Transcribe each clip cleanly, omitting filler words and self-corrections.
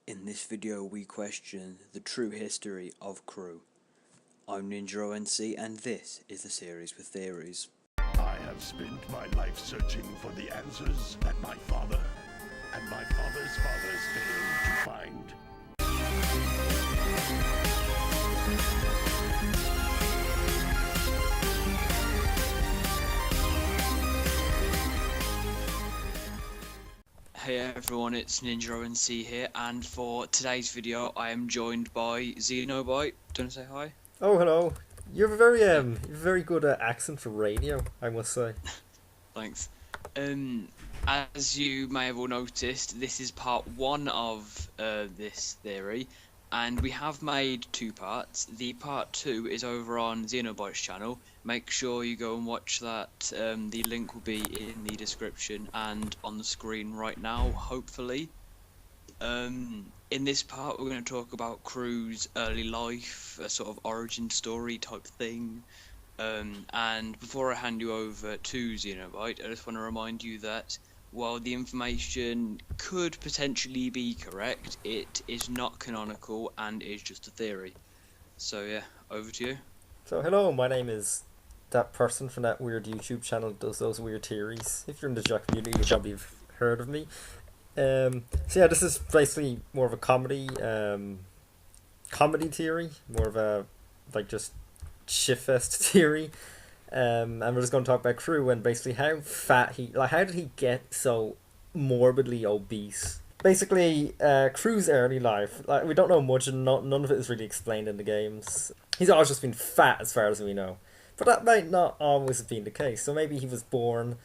In this video we question the true history of Krew. I'm NinjaONC and this is the series with theories. I have spent my life searching for the answers that my father and my father's fathers failed to find. Hey everyone, it's NinjaONC here, and for today's video I am joined by ZenoByte. Do you want to say hi? Oh, hello. You have a very good accent for radio, I must say. Thanks. As you may have all noticed, this is part one of this theory, and we have made two parts. The part two is over on ZenoByte's channel. Make sure you go and watch that. The link will be in the description and on the screen right now, hopefully. In this part, we're going to talk about Krew's early life, a sort of origin story type thing. And before I hand you over to ZenoByte, I just want to remind you that while the information could potentially be correct, it is not canonical and is just a theory. So yeah, over to you. So hello, my name is that person from that weird YouTube channel that does those weird theories. If you're in the Jack community, you probably have heard of me. So yeah, this is basically more of a comedy theory, more of a just shitfest theory. And we're just going to talk about Krew and basically how fat how did he get so morbidly obese? Basically, Krew's early life, we don't know much, and none of it is really explained in the games. He's always just been fat as far as we know, but that might not always have been the case. So maybe he was born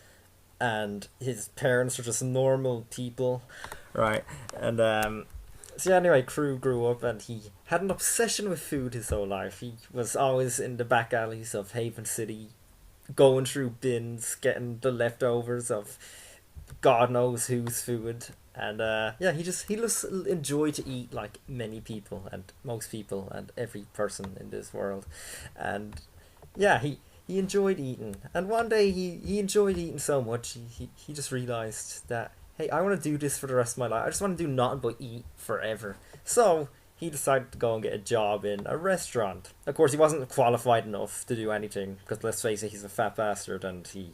and his parents are just normal people, right? And so yeah, anyway, Krew grew up and he had an obsession with food his whole life. He was always in the back alleys of Haven City, going through bins, getting the leftovers of God knows whose food. And yeah, he just enjoyed to eat like many people and most people and every person in this world. And yeah, he enjoyed eating. And one day he enjoyed eating so much, he just realised that, hey, I want to do this for the rest of my life. I just want to do nothing but eat forever. So he decided to go and get a job in a restaurant. Of course, he wasn't qualified enough to do anything, because let's face it, he's a fat bastard, and he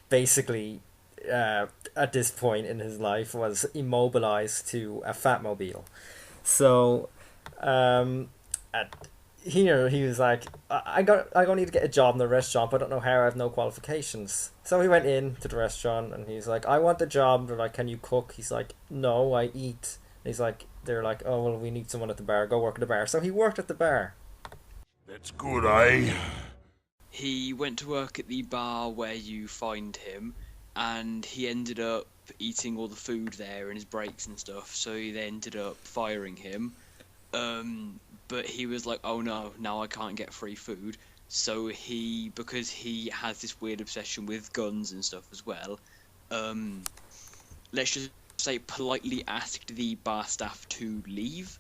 basically, at this point in his life, was immobilized to a fatmobile. So, here he was like, I need to get a job in the restaurant, but I don't know how, I have no qualifications. So he went in to the restaurant and he's like, I want the job. They're like, can you cook? He's like, no, I eat. And they're like, oh well, we need someone at the bar, go work at the bar. So he worked at the bar. That's good, eh? He went to work at the bar where you find him, and he ended up eating all the food there in his breaks and stuff, so they ended up firing him. But he was like, oh no, now I can't get free food. So because he has this weird obsession with guns and stuff as well, let's just say politely asked the bar staff to leave.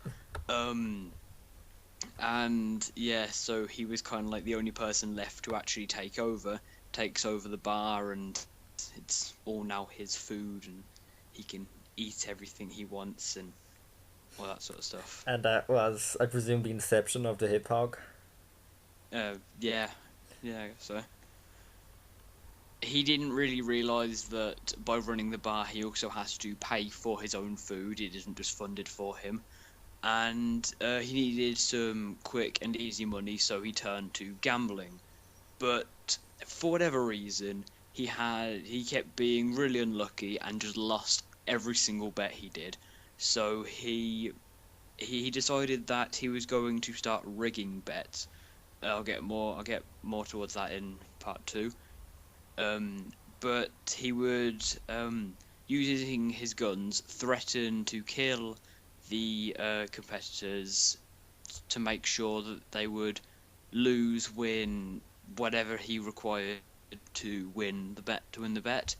And yeah, so he was kind of like the only person left to actually takes over the bar, and it's all now his food, and he can eat everything he wants and all that sort of stuff. And that was, I presume, the inception of the hip hog. Yeah, I guess so. He didn't really realise that by running the bar he also has to pay for his own food. It isn't just funded for him. And he needed some quick and easy money, so he turned to gambling. But for whatever reason, he kept being really unlucky and just lost every single bet he did. So he decided that he was going to start rigging bets. I'll get more towards that in part two. But he would, using his guns, threaten to kill the competitors to make sure that they would win whatever he required to win the bet.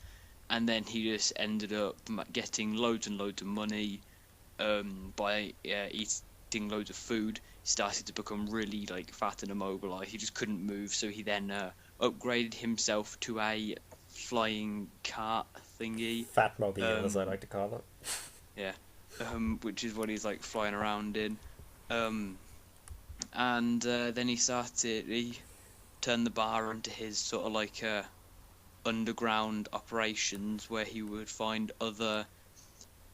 And then he just ended up getting loads and loads of money by eating loads of food. He started to become really fat and immobilized. He just couldn't move, so he then upgraded himself to a flying cart thingy. Fatmobile, as I like to call it. Yeah. which is what he's like flying around in. And then he turned the bar into his sort of like underground operations, where he would find other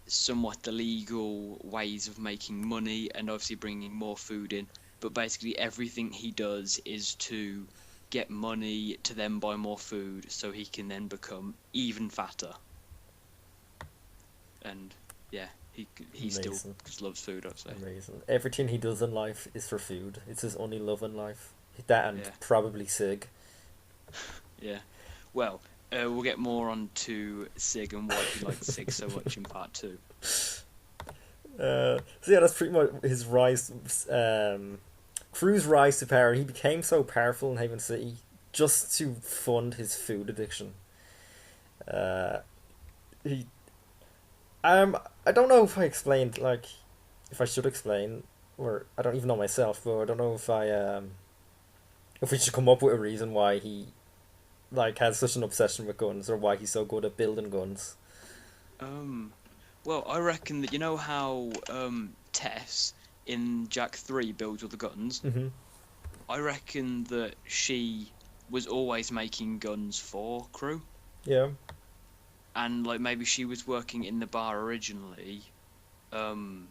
somewhat illegal ways of making money and obviously bringing more food in. But basically everything he does is to get money to then buy more food, so he can then become even fatter. And yeah, he still just loves food, I'd say. Amazing. Everything he does in life is for food. It's his only love in life. That and probably Sig. Yeah. Well, we'll get more on to Sig and why he likes Sig so much in part 2. So yeah, that's pretty much his rise. Krew's rise to power. He became so powerful in Haven City just to fund his food addiction. I don't know if I explained, like, if I should explain, or I don't even know myself, but I don't know if we should come up with a reason why he, like, has such an obsession with guns, or why he's so good at building guns. Well, I reckon that, you know how Tess in Jak 3 builds all the guns? Mm-hmm. I reckon that she was always making guns for Krew. Yeah. And like maybe she was working in the bar originally, and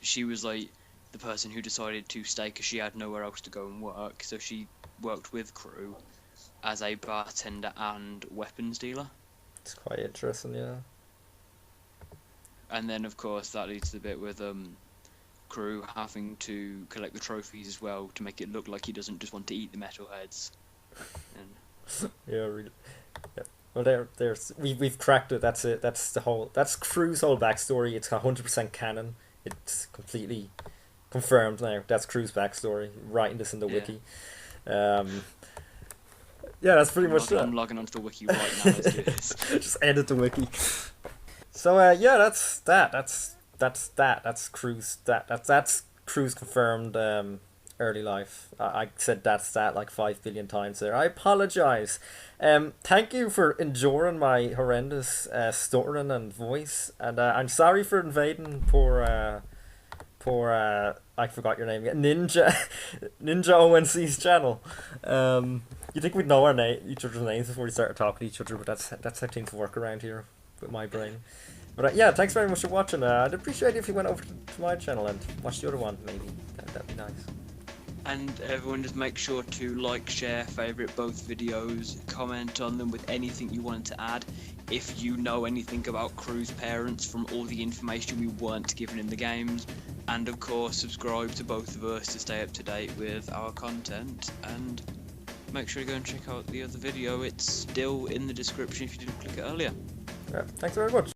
she was like the person who decided to stay because she had nowhere else to go and work. So she worked with Krew as a bartender and weapons dealer. It's quite interesting, yeah. And then of course that leads to the bit with Krew having to collect the trophies as well to make it look like he doesn't just want to eat the metalheads. And... yeah, really. Yeah. Well, we've cracked it. That's it. That's Krew's whole backstory. It's 100% canon. It's completely confirmed now. That's Krew's backstory. Writing this in the wiki. Yeah, that's pretty much it. I'm logging onto the wiki right now. Let's do this. Just edit the wiki. So yeah, that's that. That's Krew's that's Krew's confirmed early life. I said that's that like 5 billion times there. I apologize. Thank you for enduring my horrendous stuttering and voice, and I'm sorry for invading poor I forgot your name again, Ninja ONC's channel. You think we'd know each other's names before we started talking to each other, but that's how things work around here with my brain. But yeah, thanks very much for watching. I'd appreciate it if you went over to my channel and watched the other one, maybe. That'd be nice. And everyone just make sure to like, share, favourite both videos, comment on them with anything you wanted to add. If you know anything about Krew's parents from all the information we weren't given in the games. And of course, subscribe to both of us to stay up to date with our content. And make sure to go and check out the other video. It's still in the description if you didn't click it earlier. Yeah, thanks very much.